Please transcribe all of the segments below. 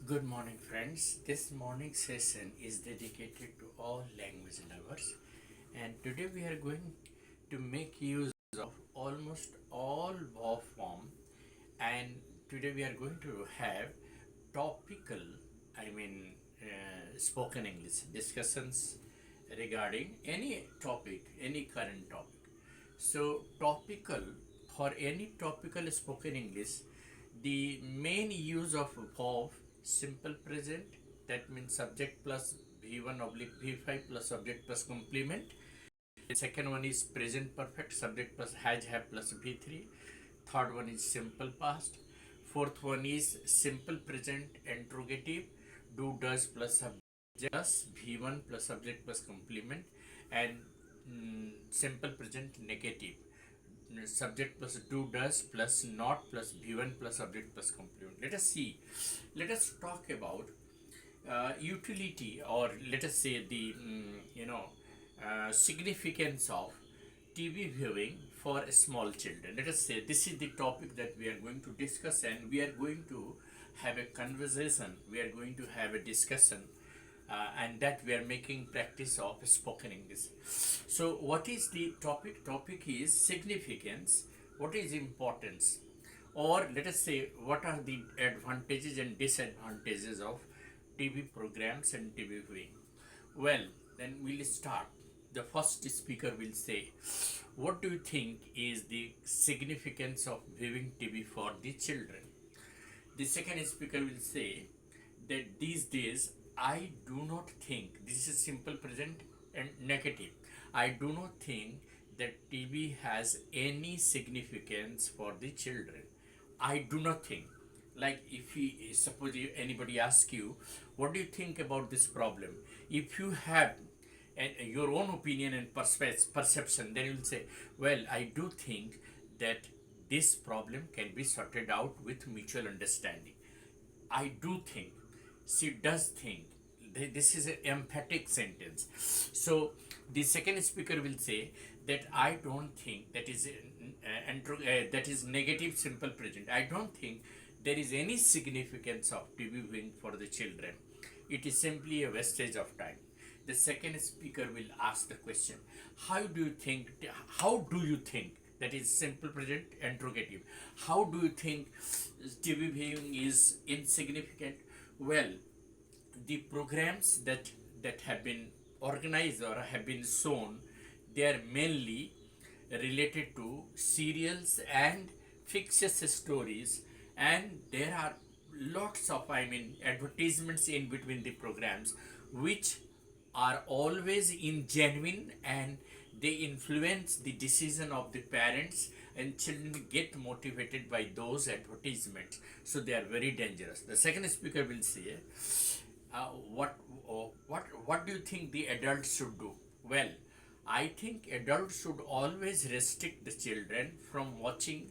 Good morning, friends. This morning session is dedicated to all language lovers, and today we are going to make use of almost all verb form. And today we are going to have topical, spoken English discussions regarding any topic, any current topic. So, topical for any topical spoken English, the main use of verb simple present, that means subject plus V1 oblique V5 plus subject plus complement. The second one is present perfect, subject plus has have plus V3. Third one is simple past. Fourth one is simple present interrogative, do does plus subject plus V1 plus subject plus complement, and simple present negative, subject plus do does plus not plus V1 plus subject plus complement. Let us talk about utility, or let us say the significance of TV viewing for small children. Let us say this is the topic that we are going to discuss, and we are going to have a conversation, we are going to have a discussion, and that we are making practice of spoken English. So, what is the topic? Topic is significance. What is importance? Or let us say, what are the advantages and disadvantages of TV programs and TV viewing? Well, then we'll start. The first speaker will say, what do you think is the significance of viewing TV for the children? The second speaker will say that these days I do not think, this is simple present and negative, I do not think that TV has any significance for the children. I do not think. Like if we suppose anybody asks you, what do you think about this problem? If you have your own opinion and perception, then you'll say, well, I do think that this problem can be sorted out with mutual understanding. I do think. She does think. This is an emphatic sentence. So the second speaker will say that I don't think, that is negative simple present. I don't think there is any significance of TV viewing for the children. It is simply a wastage of time. The second speaker will ask the question, how do you think, that is simple present interrogative, how do you think TV viewing is insignificant? Well, the programs that have been organized or have been shown, they are mainly related to serials and fictitious stories, and there are lots of advertisements in between the programs, which are always ingenuine, and they influence the decision of the parents, and children get motivated by those advertisements, so they are very dangerous. The second speaker will say, uh, what what do you think the adults should do? Well, I think adults should always restrict the children from watching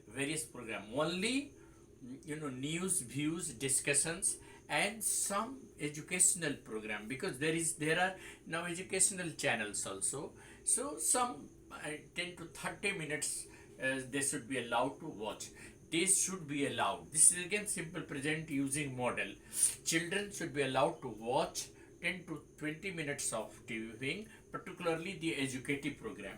various programs. Only news, views, discussions, and some educational program, because there are now educational channels also. So some 10 to 30 minutes they should be allowed to watch. This should be allowed. This is again simple present using model. Children should be allowed to watch 10 to 20 minutes of TV, particularly the educative program.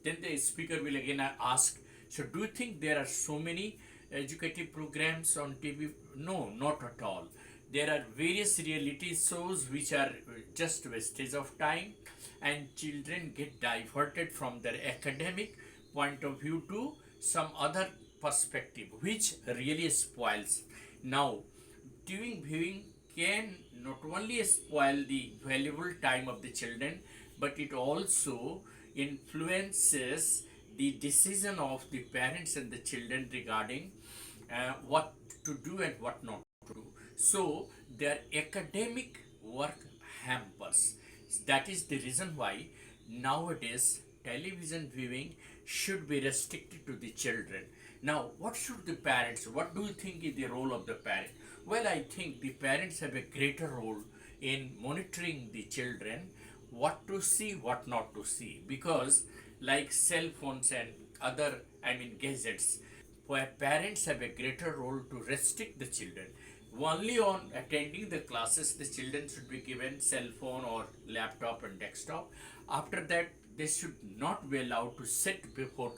Then the speaker will again ask, so do you think there are so many educative programs on TV? No, not at all. There are various reality shows which are just wastage of time, and children get diverted from their academic point of view to some other perspective, which really spoils. Now, TV viewing can not only spoil the valuable time of the children, but it also influences the decision of the parents and the children regarding what to do and what not to do. So their academic work hampers. That is the reason why nowadays television viewing should be restricted to the children. Now, what should the parents, what do you think is the role of the parent? Well, I think the parents have a greater role in monitoring the children, what to see, what not to see, because like cell phones and other gadgets, where parents have a greater role to restrict the children. only on attending the classes the children should be given cell phone or laptop and desktop. After that they should not be allowed to sit before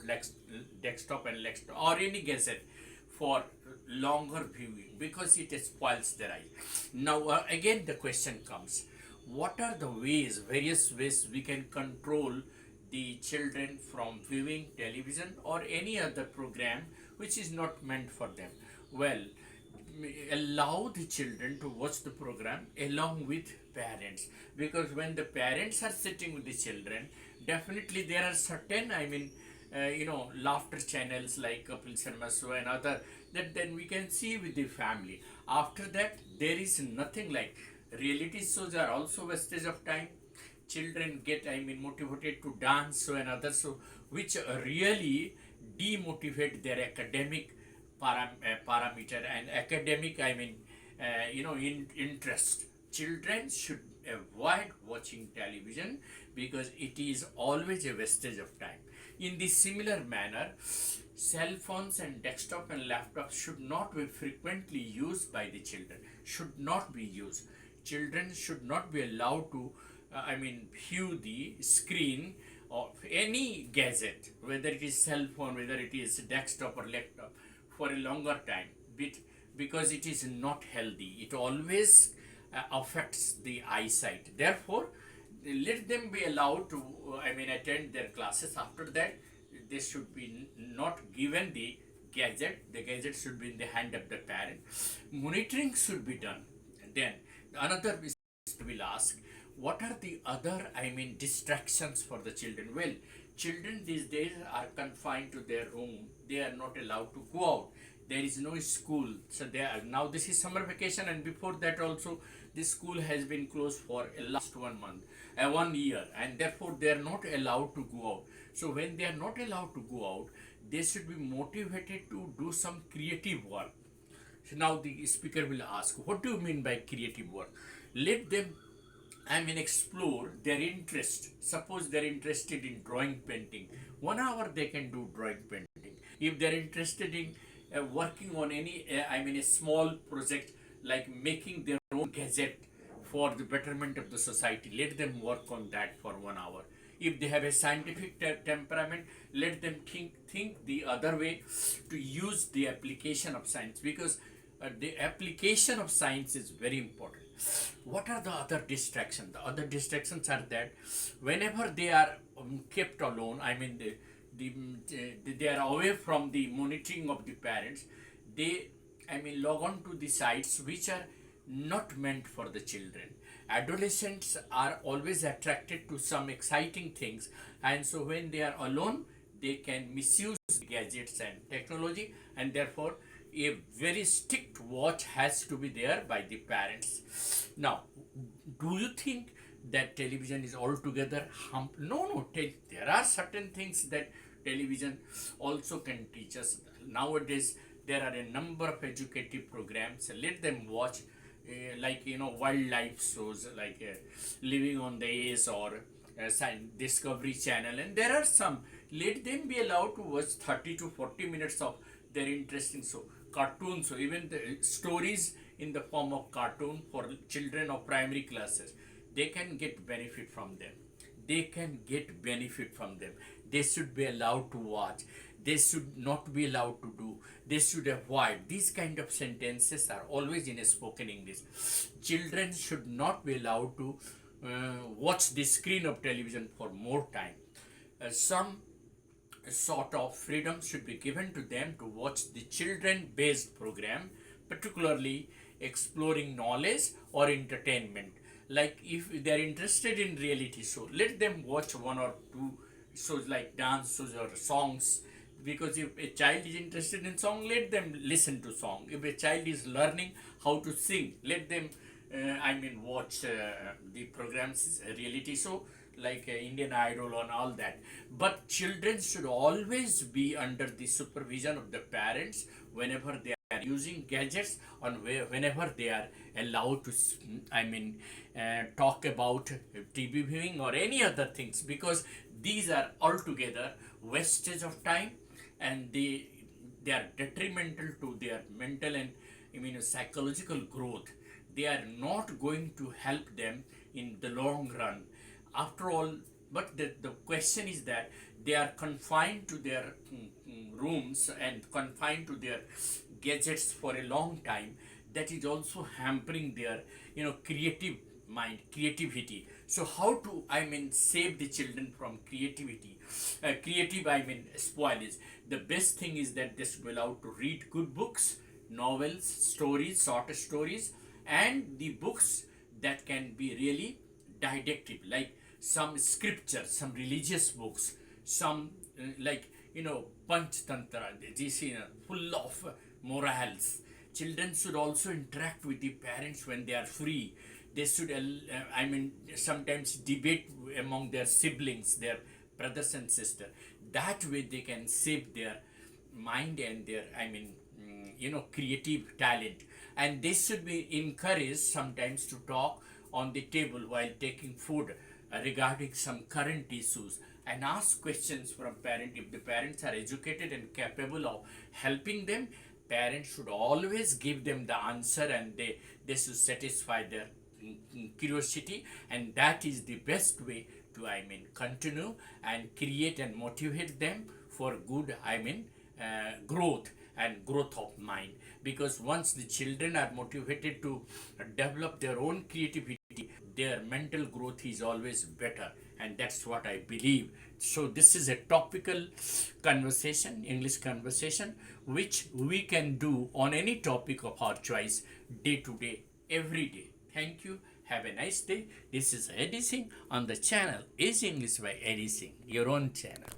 desktop and laptop or any gadget for longer viewing because it spoils their eye. Now again the question comes, what are the ways, various ways we can control the children from viewing television or any other program which is not meant for them? Well, allow the children to watch the program along with parents, because when the parents are sitting with the children, definitely there are certain, laughter channels like Kapil Sharma show and other, that then we can see with the family. After that there is nothing like reality shows are also wastage of time. Children get motivated to dance so and other so, which really demotivate their academic parameter and academic interest. Children should avoid watching television because it is always a wastage of time. In the similar manner, cell phones and desktop and laptops should not be frequently used by the children, should not be used. Children should not be allowed to view the screen of any gadget, whether it is cell phone, whether it is desktop or laptop, for a longer time, because it is not healthy. It always affects the eyesight. Therefore, let them be allowed to attend their classes. After that they should be not given the gadget. The gadget should be in the hand of the parent. Monitoring should be done. Then another will ask, what are the other distractions for the children? Well, children these days are confined to their room. They are not allowed to go out. There is no school, so they are now, this is summer vacation, and before that also the school has been closed for last 1 month, 1 year, and therefore they are not allowed to go out. So when they are not allowed to go out, they should be motivated to do some creative work. So now the speaker will ask, what do you mean by creative work? Let them explore their interest. Suppose they're interested in drawing, painting, 1 hour they can do drawing, painting. If they're interested in working on any a small project like making their own gadget for the betterment of the society, let them work on that for 1 hour. If they have a scientific temperament, let them think the other way to use the application of science, because the application of science is very important. What are the other distractions? The other distractions are that whenever they are kept alone, they are away from the monitoring of the parents, they log on to the sites which are not meant for the children. Adolescents are always attracted to some exciting things, and so when they are alone they can misuse gadgets and technology, and therefore a very strict watch has to be there by the parents. Now, do you think that television is altogether no, there are certain things that television also can teach us. Nowadays there are a number of educative programs. Let them watch wildlife shows like Living on the Edge or Discovery Channel, and there are some. Let them be allowed to watch 30 to 40 minutes of their interesting show. Cartoons, so even the stories in the form of cartoon for children of primary classes, they can get benefit from them. They can get benefit from them. They should be allowed to watch. They should not be allowed to do. They should avoid. These kind of sentences are always in a spoken English. Children should not be allowed to watch the screen of television for more time. Some sort of freedom should be given to them to watch the children based program, particularly exploring knowledge or entertainment. Like if they are interested in reality show, let them watch 1 or 2 shows like dance shows or songs, because if a child is interested in song, let them listen to song. If a child is learning how to sing, let them watch the programs, reality show like Indian Idol and all that. But children should always be under the supervision of the parents whenever they are using gadgets, and whenever they are allowed to talk about TV viewing or any other things, because these are altogether wastage of time, and they are detrimental to their mental and psychological growth, they are not going to help them in the long run. After all, but the question is that they are confined to their rooms and confined to their gadgets for a long time. That is also hampering their creative mind, creativity. So how to save the children from creativity, creative spoilage? The best thing is that they should be allowed to read good books, novels, stories, short stories, and the books that can be really didactic, like some scripture, some religious books, some like Panchtantra, this full of morals. Children should also interact with the parents when they are free. They should, sometimes debate among their siblings, their brothers and sisters. That way they can save their mind and their, creative talent. And they should be encouraged sometimes to talk on the table while taking food regarding some current issues, and ask questions from parents. If the parents are educated and capable of helping them, parents should always give them the answer, and they should satisfy their curiosity. And that is the best way to continue and create and motivate them for good growth and growth of mind. Because once the children are motivated to develop their own creativity, their mental growth is always better, and that's what I believe. So this is a topical conversation, English conversation, which we can do on any topic of our choice, day to day, every day. Thank you. Have a nice day. This is Eddie Singh on the channel Is English by Eddie Singh, your own channel.